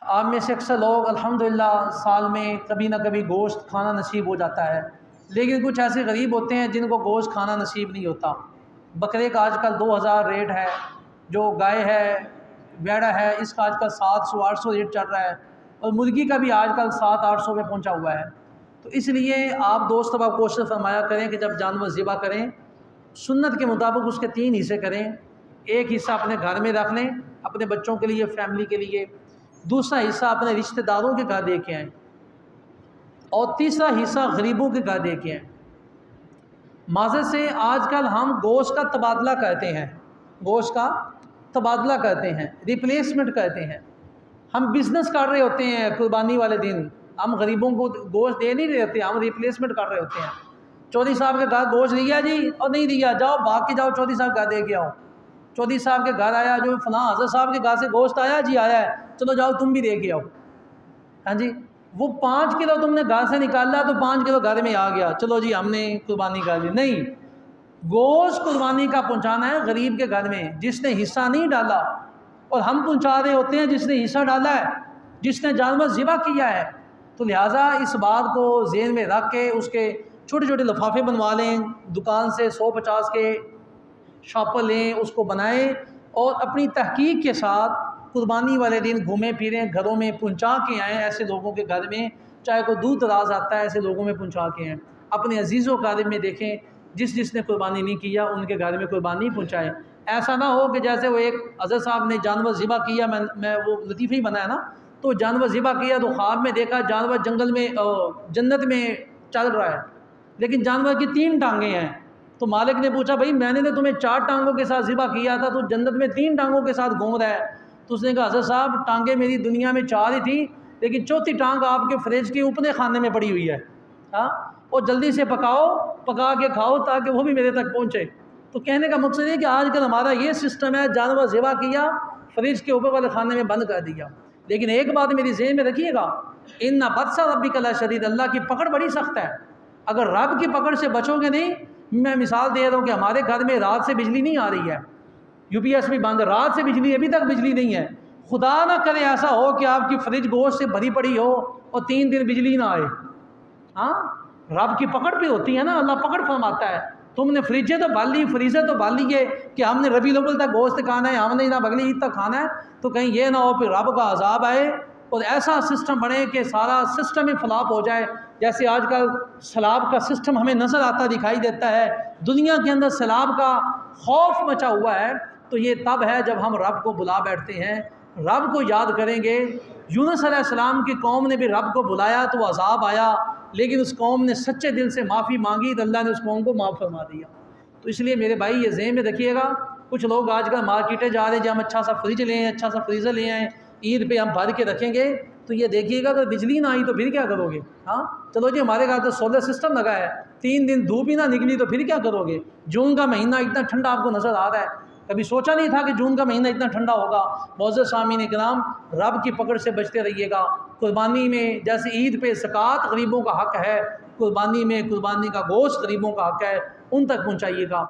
आप में से अक्सर लोग अल्हम्दुलिल्लाह साल में कभी ना कभी गोश्त खाना नसीब हो जाता है, लेकिन कुछ ऐसे गरीब होते हैं जिनको गोश्त खाना नसीब नहीं होता। बकरे का आजकल 2000 रेट है, जो गाय है भेड़ा है इसका आजकल 700-800 रेट चल रहा है, और मुर्गी का भी आजकल 700-800 पे पहुंचा हुआ है। तो इसलिए आप दोस्त अब आप कोशिश फरमाया करें कि जब जानवर ज़िबा करें सुन्नत के मुताबिक उसके 3 हिस्से करें। एक हिस्सा अपने घर में रख लें अपने बच्चों के लिए, फैमिली के लिए, दूसरा हिस्सा अपने रिश्तेदारों के घर दे के आएँ, और तीसरा हिस्सा गरीबों के घर दे के आएँ। माज़े से आजकल हम गोश्त का तबादला करते हैं, गोश्त का तबादला करते हैं, रिप्लेसमेंट करते हैं। हम बिज़नेस कर रहे होते हैं कुर्बानी वाले दिन, हम गरीबों को गोश्त दे नहीं रहे होते, हम रिप्लेसमेंट कर रहे होते हैं। चौधरी साहब के घर गोश्त लिया जी और नहीं दिया, जाओ भाग के जाओ चौधरी साहब घर दे के आओ। चौधरी साहब के घर आया, जो फलां हज़रत साहब के घर से गोश्त आया जी, आया है, चलो जाओ तुम भी दे के आओ। हाँ जी, वो 5 किलो तुमने घर से निकाला तो 5 किलो घर में आ गया, चलो जी हमने कुर्बानी कर ली। नहीं, गोश्त कुर्बानी का पहुंचाना है गरीब के घर में जिसने हिस्सा नहीं डाला, और हम पहुंचा रहे होते हैं जिसने हिस्सा डाला है, जिसने जानवर ज़िबा किया है। तो लिहाजा इस बात को ज़हन में रख के उसके छोटे छोटे लिफाफे बनवा लें, दुकान से 150 के शॉपर लें, उसको बनाएं, और अपनी तहकीक के साथ कुर्बानी वाले दिन घूमें फिरें, घरों में पहुंचा के आएँ ऐसे लोगों के घर में, चाहे कोई दूर दराज आता है ऐसे लोगों में पहुंचा के आएँ। अपने अजीज़ों के घर में देखें, जिसने कुर्बानी नहीं किया उनके घर में कुर्बानी पहुँचाएँ। ऐसा ना हो कि जैसे वो एक हज़रत साहब ने जानवर ज़िबा किया, मैं वो लतीफ़ा ही बनाया ना, तो जानवर ज़िबा किया तो ख्वाब में देखा जानवर जंगल में जन्नत में चल रहा है, लेकिन जानवर की 3 टांगें हैं। तो मालिक ने पूछा, भाई मैंने तो तुम्हें 4 टांगों के साथ ज़िबा किया था, तो जन्नत में 3 टांगों के साथ घूम रहा है। तो उसने कहा, हज़रत साहब टांगें मेरी दुनिया में 4 ही थी, लेकिन चौथी टांग आपके फ्रिज के ऊपरे खाने में पड़ी हुई है। हाँ, और जल्दी से पकाओ, पका के खाओ ताकि वो भी मेरे तक पहुँचे। तो कहने का मकसद है कि आजकल हमारा ये सिस्टम है, जानवर ज़िबा किया, फ्रिज के ऊपर वाले खाने में बंद कर दिया। लेकिन एक बात मेरी ज़हन में रखिएगा, इन्ना बत्सा रब्बिका लशदीद, अल्लाह की पकड़ बड़ी सख्त है। अगर रब की पकड़ से बचोगे नहीं, मैं मिसाल दे रहा हूँ कि हमारे घर में रात से बिजली नहीं आ रही है, यूपीएस भी बंद, रात से बिजली, अभी तक बिजली नहीं है। खुदा ना करे ऐसा हो कि आपकी फ्रिज गोश्त से भरी पड़ी हो और 3 दिन बिजली ना आए। हाँ, रब की पकड़ पे होती है ना, अल्लाह पकड़ फरमाता है। तुमने फ्रिजें तो बाल ली, फ्रीज़र तो बाल लिए कि हमने रबीउल अव्वल तक गोश्त खाना है, हमने ना अगली ईद तक खाना है, तो कहीं ये ना हो फिर रब का अजाब आए और ऐसा सिस्टम बने कि सारा सिस्टम ही फ्लॉप हो जाए। जैसे आजकल सैलाब का सिस्टम हमें नज़र आता दिखाई देता है, दुनिया के अंदर सैलाब का खौफ मचा हुआ है, तो ये तब है जब हम रब को बुला बैठते हैं, रब को याद करेंगे। यूनुस अलैहिस्सलाम की कौम ने भी रब को बुलाया तो अजाब आया, लेकिन उस कौम ने सच्चे दिल से माफ़ी मांगी तो अल्लाह ने उस कौम को माफ़ फरमा दिया। तो इसलिए मेरे भाई ये ज़हन में रखिएगा, कुछ लोग आजकल मार्केटें जा रहे हैं, हम अच्छा सा फ्रिज लें, अच्छा सा फ्रीज़र ले आएँ, ईद पे हम भर के रखेंगे, तो ये देखिएगा अगर बिजली ना आई तो फिर क्या करोगे। हाँ चलो जी, हमारे घर तो सोलर सिस्टम लगा है, 3 दिन धूप ही ना निकली तो फिर क्या करोगे। जून का महीना इतना ठंडा आपको नज़र आ रहा है, कभी सोचा नहीं था कि जून का महीना इतना ठंडा होगा। मौजूद सामीन इकराम, रब की पकड़ से बचते रहिएगा। कुर्बानी में जैसे ईद पे ज़कात गरीबों का हक़ है, कुर्बानी में कुर्बानी का गोश्त गरीबों का हक़ है, उन तक पहुँचाइएगा।